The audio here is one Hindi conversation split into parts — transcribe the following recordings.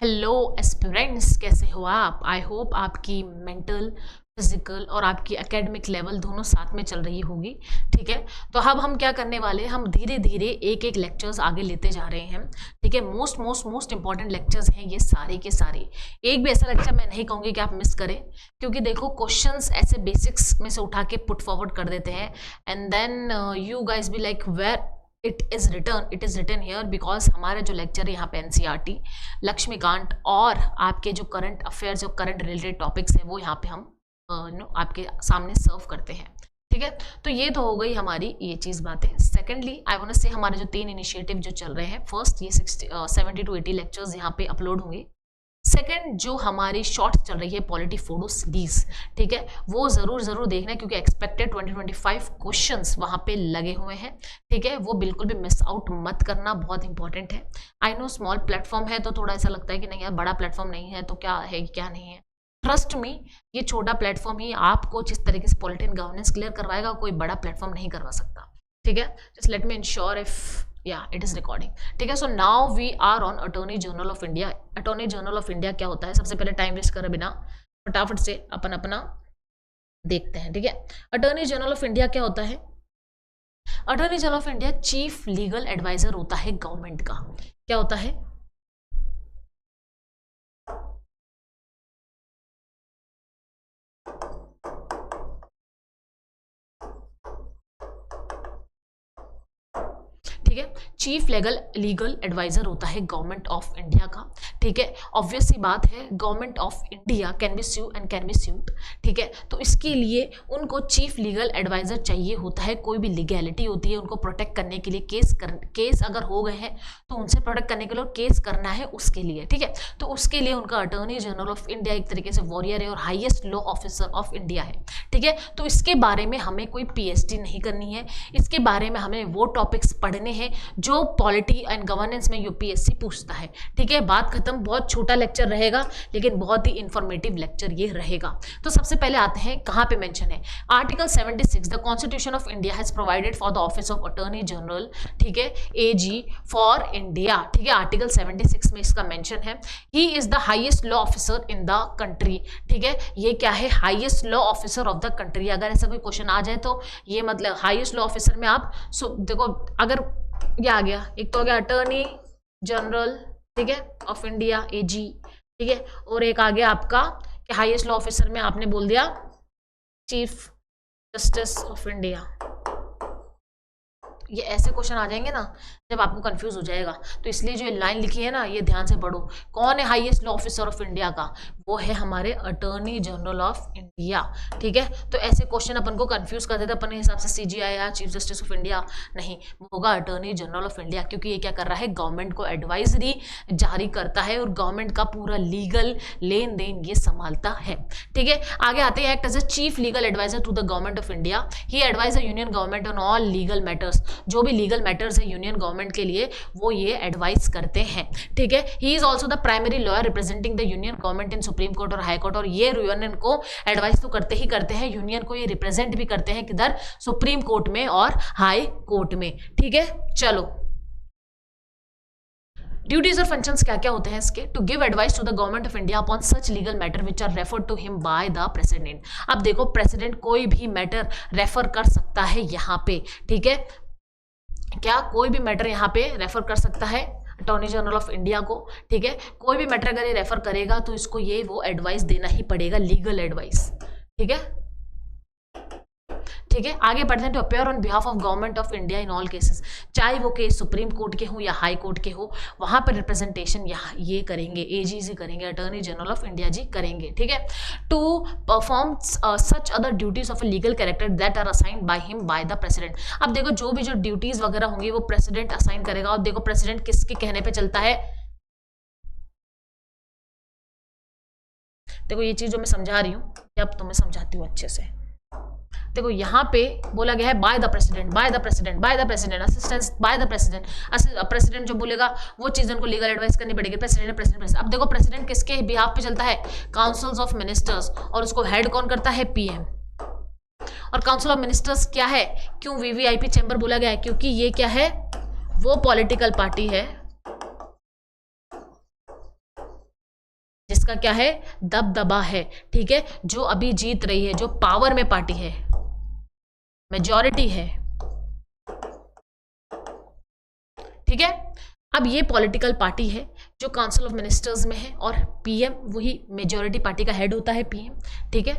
हेलो एस्पिरेंट्स, कैसे हो आप? आई होप आपकी मेंटल, फिजिकल और आपकी एकेडमिक लेवल दोनों साथ में चल रही होगी। ठीक है, तो अब हम क्या करने वाले हैं, हम धीरे धीरे एक एक लेक्चर्स आगे लेते जा रहे हैं। ठीक है, most most most important lectures हैं ये सारे के सारे। एक भी ऐसा लेक्चर मैं नहीं कहूँगी कि आप मिस करें, क्योंकि देखो क्वेश्चंस ऐसे बेसिक्स में से उठा के पुट फॉरवर्ड कर देते हैं and then you guys be like where it is written here, because हमारे जो लेक्चर है यहाँ पे एनसीईआरटी, लक्ष्मीकांत और आपके जो करंट अफेयर्स, जो करंट रिलेटेड टॉपिक्स हैं वो यहाँ पे हम आपके सामने सर्व करते हैं। ठीक है, तो ये तो हो गई हमारी ये चीज़ बातें। सेकेंडली आई वांट से हमारे जो 3 इनिशिएटिव जो चल रहे हैं, फर्स्ट ये 70 to 80 लेक्चर्स यहाँ पे अपलोड होंगे। सेकेंड जो हमारी शॉर्ट्स चल रही है पॉलिटी फोटो सीरीज, ठीक है, वो जरूर देखना, क्योंकि एक्सपेक्टेड 2025 क्वेश्चंस वहां पे लगे हुए हैं। ठीक है, वो बिल्कुल भी मिस आउट मत करना, बहुत इंपॉर्टेंट है। आई नो स्मॉल प्लेटफॉर्म है तो थोड़ा ऐसा लगता है कि नहीं यार बड़ा प्लेटफॉर्म नहीं है तो क्या है क्या नहीं है। ट्रस्ट मी, ये छोटा प्लेटफॉर्म ही आपको जिस तरीके से पॉलिटी एंड गवर्नेंस क्लियर करवाएगा, कोई बड़ा प्लेटफॉर्म नहीं करवा सकता। ठीक है, just let me ensure if it is recording. ठीक है, so now we are on attorney general of India. Attorney general of India क्या होता है, सबसे पहले टाइम वेस्ट करे बिना फटाफट से अपन अपना देखते हैं। ठीक है, अटॉर्नी जनरल ऑफ इंडिया क्या होता है? Attorney general of India chief legal advisor होता है गवर्नमेंट का। क्या होता है? ठीक है, चीफ लीगल एडवाइजर होता है गवर्नमेंट ऑफ इंडिया का। ठीक है, ऑब्वियस सी बात है, government of India can be sue and can be sued. ठीक है, तो इसके लिए उनको चीफ लीगल एडवाइजर चाहिए होता है। कोई भी लीगैलिटी होती है उनको प्रोटेक्ट करने के लिए, केस अगर हो गए हैं तो उनसे प्रोटेक्ट करने के लिए केस करना है उसके लिए। ठीक है, तो उसके लिए उनका अटॉर्नी जनरल ऑफ इंडिया एक तरीके से वॉरियर है और highest law officer of India है। ठीक है, तो इसके बारे में हमें कोई पीएचडी नहीं करनी है, इसके बारे में हमें वो टॉपिक्स पढ़ने हैं जो पॉलिटी एंड गवर्नेंस में यूपीएससी पूछता है। ठीक है, बात खत्म। बहुत छोटा लेक्चर रहेगा लेकिन बहुत ही इंफॉर्मेटिव लेक्चर ये रहेगा। तो सबसे पहले आते हैं, कहां पे मेंशन है, article 76 the constitution of India has provided for the office of attorney general, ठीक है, एजी फॉर इंडिया। ठीक है, आर्टिकल 76 में इसका मेंशन है। He is the highest law officer in the country. ठीक है, ये क्या है, highest law officer of the country. अगर ऐसा कोई क्वेश्चन आ जाए तो ये मतलब हाईएस्ट लॉ ऑफिसर में आप देखो, अगर ये आ गया, एक तो हो गया अटॉर्नी जनरल, ठीक है, ऑफ इंडिया एजी। ठीक है, और एक आ गया आपका कि हाईएस्ट लॉ ऑफिसर में आपने बोल दिया चीफ जस्टिस ऑफ इंडिया। ये ऐसे क्वेश्चन आ जाएंगे ना जब आपको कंफ्यूज हो जाएगा, तो इसलिए जो लाइन लिखी है ना ये ध्यान से पढ़ो। कौन है highest law officer of India का? वो है हमारे अटॉर्नी जनरल ऑफ इंडिया। ठीक है, तो ऐसे क्वेश्चन अपन को कंफ्यूज कर देते अपने हिसाब से, सीजीआई या चीफ जस्टिस ऑफ इंडिया नहीं, वो होगा अटॉर्नी जनरल ऑफ इंडिया, क्योंकि ये क्या कर रहा है, गवर्नमेंट को एडवाइजरी जारी करता है और गवर्नमेंट का पूरा लीगल लेन देन ये संभालता है। ठीक है, आगे आते हैं, act as a chief legal advisor to the government of India. He advise the union government on all legal matters. जो भी लीगल मैटर्स है यूनियन गवर्नमेंट के लिए वो ये एडवाइस करते हैं। ठीक है, he is also the primary lawyer representing the union government in supreme court और हाई कोर्ट। और ये यूनियन को एडवाइस तो करते ही करते हैं, यूनियन को ये रिप्रेजेंट भी करते हैं किधर, सुप्रीम कोर्ट में और हाई कोर्ट में। ठीक है, चलो ड्यूटीज और फंक्शंस क्या क्या होते हैं इसके, to give advice to the government of India upon such legal matter which are referred to him by the president. अब देखो, प्रेसिडेंट कोई भी मैटर रेफर कर सकता है यहाँ पे। ठीक है, क्या कोई भी मैटर यहाँ पे रेफर कर सकता है अटॉर्नी जनरल ऑफ इंडिया को। ठीक है, कोई भी मैटर अगर ये रेफर करेगा तो इसको ये वो एडवाइस देना ही पड़ेगा, लीगल एडवाइस। ठीक है, ठीक है, आगे बढ़ते हैं, to appear on behalf of government of India in all cases. चाहे वो केस सुप्रीम कोर्ट के हो या हाई कोर्ट के हो, वहां पर रिप्रेजेंटेशन यहाँ ये करेंगे, एजी जी करेंगे, attorney general of India ji करेंगे। ठीक है, to perform such other duties of a legal character that are assigned by him by the president. अब देखो, जो भी जो ड्यूटीज वगैरह होंगी वो प्रेसिडेंट असाइन करेगा। और देखो प्रेसिडेंट किसके कहने पर चलता है, देखो ये चीज जो मैं समझा रही हूँ अब तुम्हें समझाती हूँ अच्छे से। देखो यहाँ पे बोला गया है bye the president, bye the president, bye the president, assistance bye the president. President जो बोलेगा वो चीज उनको लीगल एडवाइस करनी पड़ेगी, प्रेसिडेंट प्रेसिडेंट। अब देखो प्रेसिडेंट किसके बिहाफ पे चलता है, काउंसिल्स ऑफ मिनिस्टर्स, और उसको हेड कौन करता है, पीएम। और काउंसिल ऑफ मिनिस्टर्स क्या है, क्यों वीवीआईपी चैम्बर बोला गया है, क्योंकि ये क्या है, वो पॉलिटिकल पार्टी है जिसका क्या है, दबदबा है, ठीक है, जो अभी जीत रही है, जो पावर में पार्टी है, मेजॉरिटी है, ठीक है। अब ये पॉलिटिकल पार्टी है जो काउंसिल ऑफ मिनिस्टर्स में है और पीएम वही मेजॉरिटी पार्टी का हेड होता है, पीएम, ठीक है,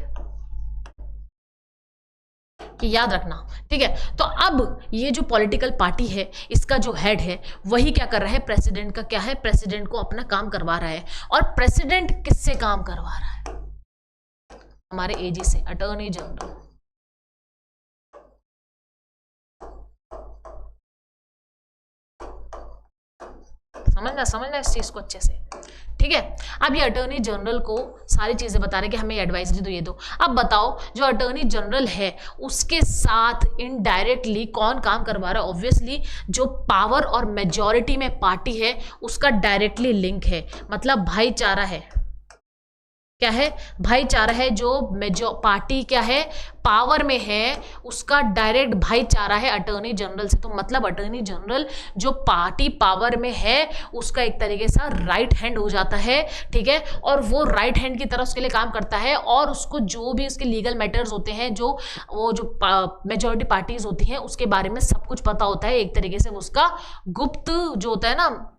कि याद रखना, ठीक है। तो अब ये जो पॉलिटिकल पार्टी है इसका जो हेड है वही क्या कर रहा है, प्रेसिडेंट का क्या है, प्रेसिडेंट को अपना काम करवा रहा है। और प्रेसिडेंट किससे काम करवा रहा है, हमारे एजी से, अटॉर्नी जनरल। समझना इस चीज को अच्छे से, ठीक है। अब ये अटॉर्नी जनरल को सारी चीजें बता रहे कि हमें एडवाइजरी तो ये दो। अब बताओ जो अटॉर्नी जनरल है उसके साथ इनडायरेक्टली कौन काम करवा रहा है, ऑब्वियसली जो पावर और मेजॉरिटी में पार्टी है उसका डायरेक्टली लिंक है, मतलब भाईचारा है, क्या है, भाईचारा है। जो पार्टी क्या है, पावर में है, उसका डायरेक्ट भाईचारा है अटॉर्नी जनरल से। तो मतलब अटॉर्नी जनरल जो पार्टी पावर में है उसका एक तरीके से राइट हैंड हो जाता है, ठीक है, और वो राइट हैंड की तरह उसके लिए काम करता है। और उसको जो भी उसके लीगल मैटर्स होते हैं, जो मेजॉरिटी पार्टीज होती हैं उसके बारे में सब कुछ पता होता है। एक तरीके से उसका गुप्त जो होता है ना,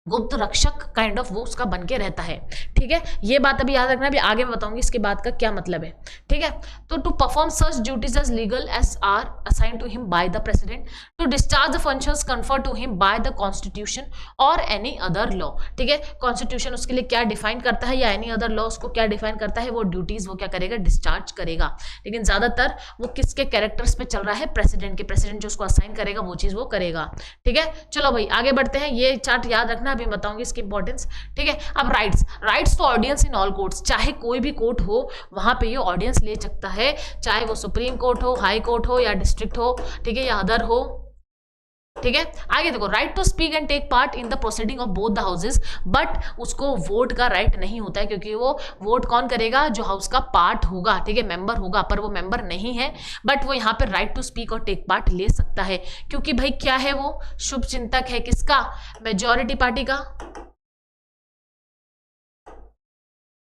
गुप्त रक्षक काइंड ऑफ, वो उसका बन के रहता है, ठीक है। ये बात अभी याद रखना, अभी आगे मैं बताऊंगी इसके बाद का क्या मतलब है, ठीक है। तो to perform such duties as legal as are assign to him by the president, to discharge the functions conferred to him by the constitution और एनी अदर लॉ, ठीक है। कॉन्स्टिट्यूशन उसके लिए क्या डिफाइन करता है या एनी अदर लॉ उसको क्या डिफाइन करता है, वो ड्यूटीज वो क्या करेगा, डिस्चार्ज करेगा। लेकिन ज्यादातर वो किसके कैरेक्टर्स पे चल रहा है, प्रेसिडेंट के, प्रेसिडेंट जो उसको असाइन करेगा वो चीज वो करेगा, ठीक है। चलो भाई आगे बढ़ते हैं, ये चार्ट याद रखना, अभी बताऊंगी इसकी इंपॉर्टेंस, ठीक है। अब राइट्स तो ऑडियंस इन ऑल कोर्ट्स, चाहे कोई भी कोर्ट हो वहां पे ये ऑडियंस ले सकता है, चाहे वो सुप्रीम कोर्ट हो, हाई कोर्ट हो या डिस्ट्रिक्ट हो, ठीक है, या अदर हो, ठीक है। आगे देखो, right to speak and take part in the proceeding of both the houses, but उसको वोट का राइट नहीं होता है, क्योंकि वो वोट कौन करेगा, जो हाउस का पार्ट होगा, ठीक है, मेंबर होगा, पर वो मेंबर नहीं है, बट वो यहाँ पे राइट टू स्पीक और टेक पार्ट ले सकता है, क्योंकि भाई क्या है, वो शुभ चिंतक है, किसका, मेजॉरिटी पार्टी का,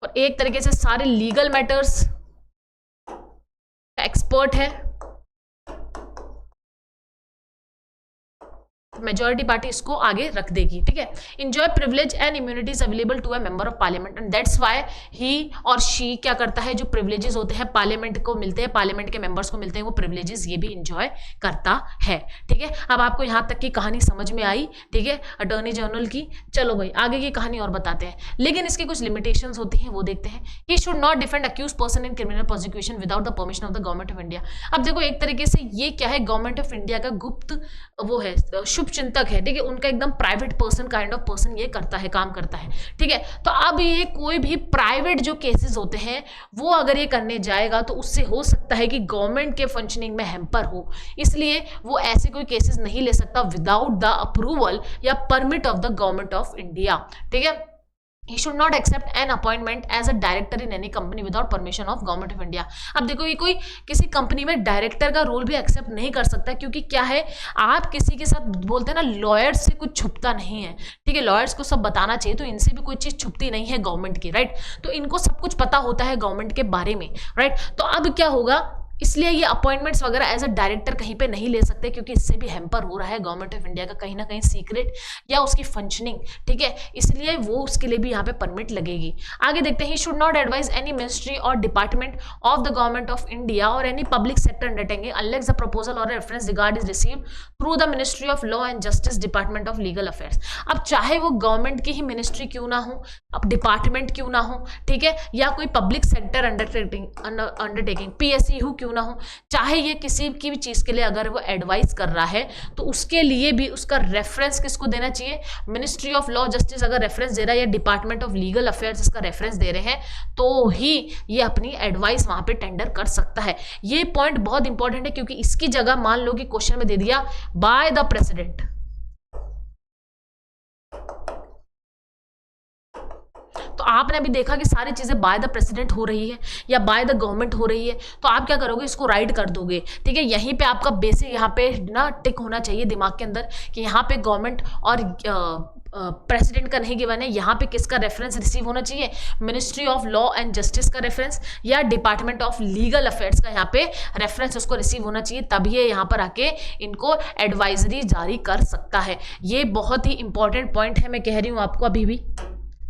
और एक तरीके से सारे लीगल मैटर्स एक्सपर्ट है। मेजॉरिटी पार्टी इसको आगे रख देगी, ठीक है। Enjoy privilege and immunities available to a member of parliament, and that's why he और शी क्या करता है, जो प्रिविलेजेस होते हैं पार्लियामेंट को मिलते हैं, पार्लियामेंट के मेंबर्स को मिलते हैं, वो प्रिविलेजेस ये भी इंजॉय करता है, ठीक है। अब आपको यहाँ तक की कहानी समझ में आई, ठीक है, अटॉर्नी जनरल की। चलो भाई आगे की कहानी और बताते हैं, लेकिन इसकी कुछ लिमिटेशंस होती हैं, वो देखते हैं। He should not defend accuse person in criminal prosecution without the permission of the government of India. अब देखो एक तरीके से ये क्या है, गवर्नमेंट ऑफ इंडिया का गुप्त वो है, शुभ चिंतक है, ठीक है, उनका एकदम private person kind of person ये करता है, काम करता है, ठीक है। तो अब ये कोई भी प्राइवेट जो केसेस होते हैं वो अगर ये करने जाएगा तो उससे हो सकता है कि गवर्नमेंट के फंक्शनिंग में हैम्पर हो, इसलिए वो ऐसे कोई केसेस नहीं ले सकता विदाउट द अप्रूवल या permit of the government of India, ठीक है। He should not accept an appointment as a director in any company without permission of government of India। अब देखो ये कोई किसी कंपनी में डायरेक्टर का रोल भी एक्सेप्ट नहीं कर सकता, क्योंकि क्या है, आप किसी के साथ बोलते हैं ना, लॉयर्स से कुछ छुपता नहीं है, ठीक है, लॉयर्स को सब बताना चाहिए, तो इनसे भी कोई चीज छुपती नहीं है गवर्नमेंट की, राइट। तो इनको सब कुछ पता होता है गवर्नमेंट के बारे में, राइट। तो अब क्या होगा, इसलिए ये अपॉइंटमेंट्स वगैरह एज अ डायरेक्टर कहीं पे नहीं ले सकते, क्योंकि इससे भी हैम्पर हो रहा है गवर्नमेंट ऑफ इंडिया का कहीं ना कहीं सीक्रेट या उसकी फंक्शनिंग, ठीक है, इसलिए वो उसके लिए भी यहाँ पे परमिट लगेगी। आगे देखते हैं, he should not advise any ministry or department of the government of India or any public sector undertaking unless the proposal or reference regard is received through the ministry of law and justice, department of legal affairs. अब चाहे वो गवर्नमेंट की ही मिनिस्ट्री क्यों ना हो, अब डिपार्टमेंट क्यों ना हो, ठीक है, या कोई पब्लिक सेक्टर अंडरटेकिंग PSU क्यों ना हो, चाहे ये किसी की भी चीज के लिए अगर वो एडवाइस कर रहा है तो उसके लिए भी उसका रेफरेंस किसको देना चाहिए, मिनिस्ट्री ऑफ लॉ जस्टिस अगर रेफरेंस दे रहा है या डिपार्टमेंट ऑफ लीगल अफेयर्स इसका रेफरेंस दे रहे हैं, तो ही ये अपनी एडवाइस वहां पे टेंडर कर सकता है। ये पॉइंट बहुत इंपॉर्टेंट है, क्योंकि इसकी जगह मान लो कि क्वेश्चन में दे दिया बाय द प्रेसिडेंट, तो आपने अभी देखा कि सारी चीजें बाय द प्रेसिडेंट हो रही है या बाय द गवर्नमेंट हो रही है, तो आप क्या करोगे, इसको राइट कर दोगे, ठीक है। यहीं पे आपका बेसिक यहाँ पे ना टिक होना चाहिए दिमाग के अंदर कि यहाँ पे गवर्नमेंट और प्रेसिडेंट का नहीं गिवन है, यहाँ पे किसका रेफरेंस रिसीव होना चाहिए, ministry of law and justice का रेफरेंस या डिपार्टमेंट ऑफ लीगल अफेयर्स का यहाँ पे रेफरेंस उसको रिसीव होना चाहिए, तभी ये यहाँ पर आके इनको एडवाइजरी जारी कर सकता है। ये बहुत ही इंपॉर्टेंट पॉइंट है, मैं कह रही हूँ आपको अभी भी,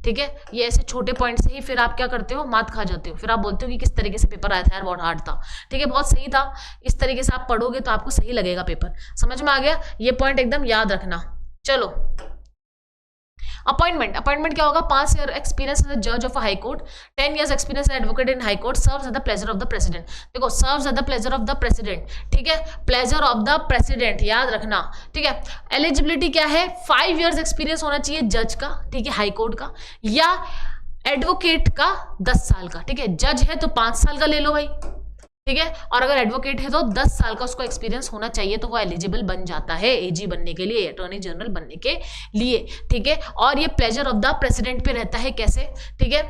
ठीक है। ये ऐसे छोटे पॉइंट से ही फिर आप क्या करते हो, मात खा जाते हो, फिर आप बोलते हो कि किस तरीके से पेपर आया था यार, बहुत हार्ड था, ठीक है, बहुत सही था। इस तरीके से आप पढ़ोगे तो आपको सही लगेगा पेपर, समझ में आ गया, ये पॉइंट एकदम याद रखना। चलो, अपॉइंटमेंट क्या होगा, 5 ईयर एक्सपीरियंस एज अ जज of high court, 10 years experience as advocate in high court, serves at the pleasure of the president. देखो, serves at the pleasure of the president, ठीक है, प्लेजर ऑफ द प्रेसिडेंट याद रखना, ठीक है। एलिजिबिलिटी क्या है, 5 years एक्सपीरियंस होना चाहिए जज का, ठीक है, हाई कोर्ट का, या एडवोकेट का 10 साल का, ठीक है। जज है तो 5 साल का ले लो भाई, ठीक है, और अगर एडवोकेट है तो 10 साल का उसको एक्सपीरियंस होना चाहिए, तो वो एलिजिबल बन जाता है एजी बनने के लिए, अटॉर्नी जनरल बनने के लिए, ठीक है। और ये प्लेजर ऑफ द प्रेसिडेंट पे रहता है, कैसे, ठीक है,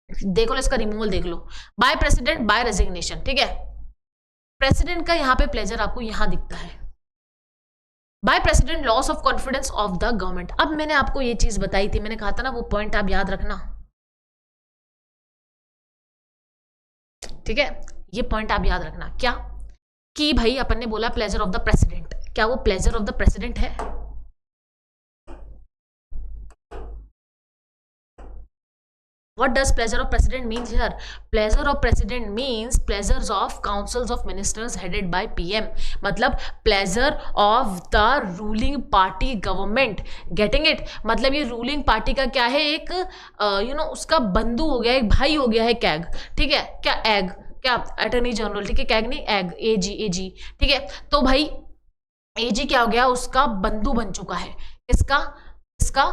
देख लो इसका रिमूवल देख लो, बाय प्रेसिडेंट बाय रेजिग्नेशन, ठीक है। प्रेसिडेंट का यहाँ पे प्लेजर आपको यहाँ दिखता है, by president loss of confidence of the government. अब मैंने आपको ये चीज बताई थी, मैंने कहा था ना वो पॉइंट आप याद रखना, ठीक है, ये पॉइंट आप याद रखना, क्या कि भाई अपन ने बोला प्लेजर ऑफ द प्रेसिडेंट, क्या वो प्लेजर ऑफ द प्रेसिडेंट है, What does pleasure of president means here? Pleasure of president means pleasures of councils of ministers headed by PM. मतलब pleasure of the ruling party government. Getting it? मतलब ये ruling party का क्या है, एक उसका बंधु हो गया, एक भाई हो गया है कैग, ठीक है, क्या एग, क्या अटॉर्नी जनरल, ठीक है, कैग नहीं एग, एजी, ठीक है। तो भाई एजी क्या हो गया, उसका बंधु बन चुका है, इसका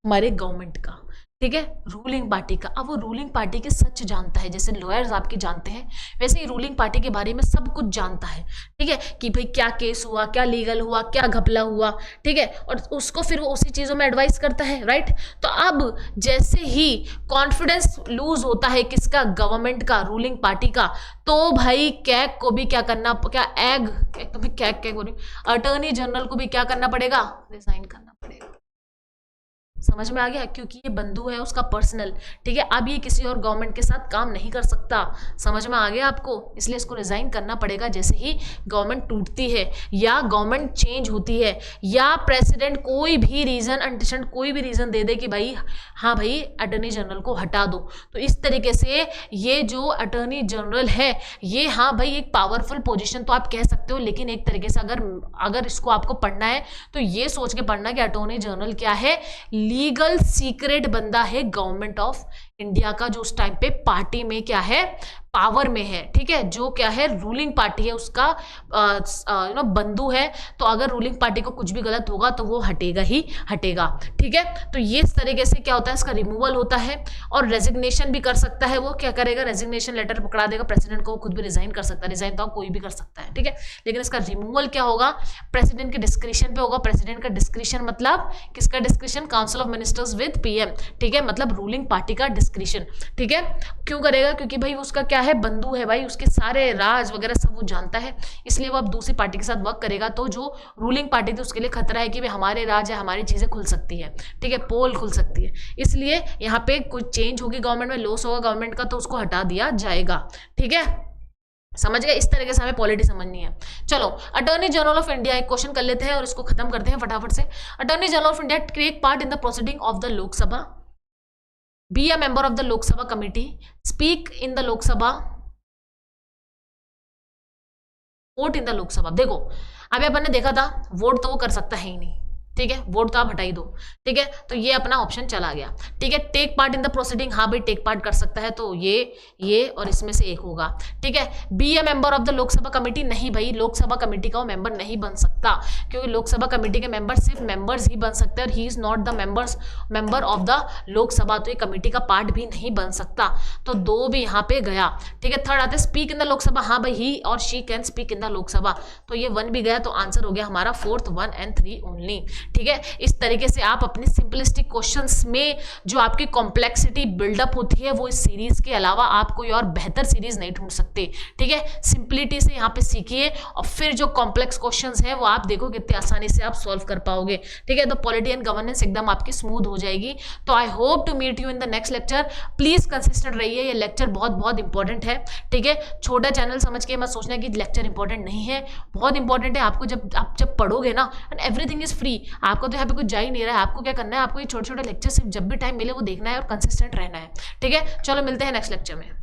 हमारे गवर्नमेंट का, ठीक है, रूलिंग पार्टी का। अब वो रूलिंग पार्टी के सच जानता है, जैसे लॉयर्स आपके जानते हैं, वैसे ही रूलिंग पार्टी के बारे में सब कुछ जानता है, ठीक है, कि भाई क्या केस हुआ, क्या लीगल हुआ, क्या घपला हुआ, ठीक है, और उसको फिर वो उसी चीज़ों में एडवाइस करता है, राइट। तो अब जैसे ही कॉन्फिडेंस लूज होता है किसका, गवर्नमेंट का, रूलिंग पार्टी का, तो भाई कैग को भी क्या करना, क्या एग तो भाई कैग बोल रही, अटॉर्नी जनरल को भी क्या करना पड़ेगा, रिजाइन करना पड़ेगा। समझ में आ गया, क्योंकि ये बंधु है उसका पर्सनल, ठीक है। अब ये किसी और गवर्नमेंट के साथ काम नहीं कर सकता, समझ में आ गया आपको, इसलिए इसको रिजाइन करना पड़ेगा जैसे ही गवर्नमेंट टूटती है या गवर्नमेंट चेंज होती है, या प्रेसिडेंट कोई भी रीजन अनटिशेंट कोई भी रीजन दे दे कि भाई हाँ भाई अटॉर्नी जनरल को हटा दो। तो इस तरीके से ये जो अटॉर्नी जनरल है ये हाँ भाई एक पावरफुल पोजिशन तो आप कह सकते हो, लेकिन एक तरीके से अगर इसको आपको पढ़ना है तो ये सोच के पढ़ना कि अटॉर्नी जनरल क्या है, लीगल सीक्रेट बंदा है गवर्नमेंट ऑफ इंडिया का, जो उस टाइम पे पार्टी में क्या है, पावर में है, ठीक है, जो क्या है रूलिंग पार्टी है उसका बंधु है। तो अगर रूलिंग पार्टी को कुछ भी गलत होगा तो वो हटेगा ही हटेगा, ठीक है। तो ये इस तरीके से क्या होता है, इसका रिमूवल होता है और रेजिग्नेशन भी कर सकता है। वो क्या करेगा, रेजिग्नेशन लेटर पकड़ा देगा प्रेसिडेंट को, वो खुद भी रिजाइन कर सकता है, रिजाइन तो कोई भी कर सकता है, ठीक है। लेकिन इसका रिमूवल क्या होगा, प्रेसिडेंट के डिस्क्रिप्शन पे होगा। प्रेसिडेंट का डिस्क्रिप्शन मतलब किसका description, council of ministers with PM, ठीक है, मतलब रूलिंग पार्टी का डिस्क्रिप्शन, ठीक है। क्यों करेगा, क्योंकि भाई उसका क्या है, बंधु है भाई, उसके सारे राज वगैरह सब वो जानता है, इसलिए वो अब दूसरी पार्टी के साथ वर्क करेगा। तो जो रूलिंग पार्टी थी उसके लिए खतरा है कि भाई हमारे राज है, हमारी चीजें खुल सकती है, ठीक है, पोल खुल सकती है, इसलिए यहाँ पे कुछ चेंज होगी गवर्नमेंट में, लॉस होगा गवर्नमेंट का, तो उसको हटा दिया जाएगा, ठीक है। समझ गए, इस तरीके से हमें पॉलिटी समझनी है। चलो, अटॉर्नी जनरल ऑफ इंडिया एक क्वेश्चन कर लेते हैं और इसको खत्म करते हैं फटाफट से। Attorney general of India take part in the proceeding of the Lok Sabha, be a member of the Lok Sabha committee, speak in the Lok Sabha, vote in the Lok Sabha. देखो अभी अपन ने देखा था वोट तो वो कर सकता है ही नहीं, ठीक है, वोट तो आप हटा ही दो, ठीक है, तो ये अपना ऑप्शन चला गया, ठीक है। Take part in the proceeding, हाँ भाई टेक पार्ट कर सकता है, तो ये और इसमें से एक होगा, ठीक है। Be a member of the Lok Sabha committee, नहीं भाई लोकसभा कमेटी का वो मेंबर नहीं बन सकता, क्योंकि लोकसभा कमेटी के मेंबर सिर्फ मेंबर्स ही बन सकते हैं और he is not the member of the Lok Sabha, तो ये कमेटी का पार्ट भी नहीं बन सकता, तो 2 भी यहाँ पे गया, ठीक है। थर्ड आते स्पीक इन द लोकसभा, हाँ भाई ही और she can speak in the Lok Sabha, तो ये 1 भी गया, तो आंसर हो गया हमारा 4th 1 and 3 ओनली, ठीक है। इस तरीके से आप अपने सिंपलिस्टिक क्वेश्चंस में जो आपकी कॉम्प्लेक्सिटी बिल्डअप होती है वो इस सीरीज के अलावा आप कोई और बेहतर सीरीज नहीं ढूंढ सकते, ठीक है। सिंपलिटी से यहाँ पे सीखिए और फिर जो कॉम्प्लेक्स क्वेश्चंस है वो आप देखो कितने आसानी से आप सॉल्व कर पाओगे, ठीक है। तो पॉलिटी एंड गवर्नेंस एकदम आपकी स्मूथ हो जाएगी। तो I hope to meet you in the next lecture. Please consistent रहिए, ये लेक्चर बहुत बहुत इंपॉर्टेंट है, ठीक है। छोटा चैनल समझ के मत सोचना कि लेक्चर इंपॉर्टेंट नहीं है, बहुत इंपॉर्टेंट है। आपको जब पढ़ोगे ना, एंड एवरीथिंग इज फ्री, आपको तो यहाँ पे कुछ जा ही नहीं रहा है। आपको क्या करना है, आपको ये छोटे छोटे लेक्चर सिर्फ जब भी टाइम मिले वो देखना है और कंसिस्टेंट रहना है, ठीक है। चलो मिलते हैं नेक्स्ट लेक्चर में।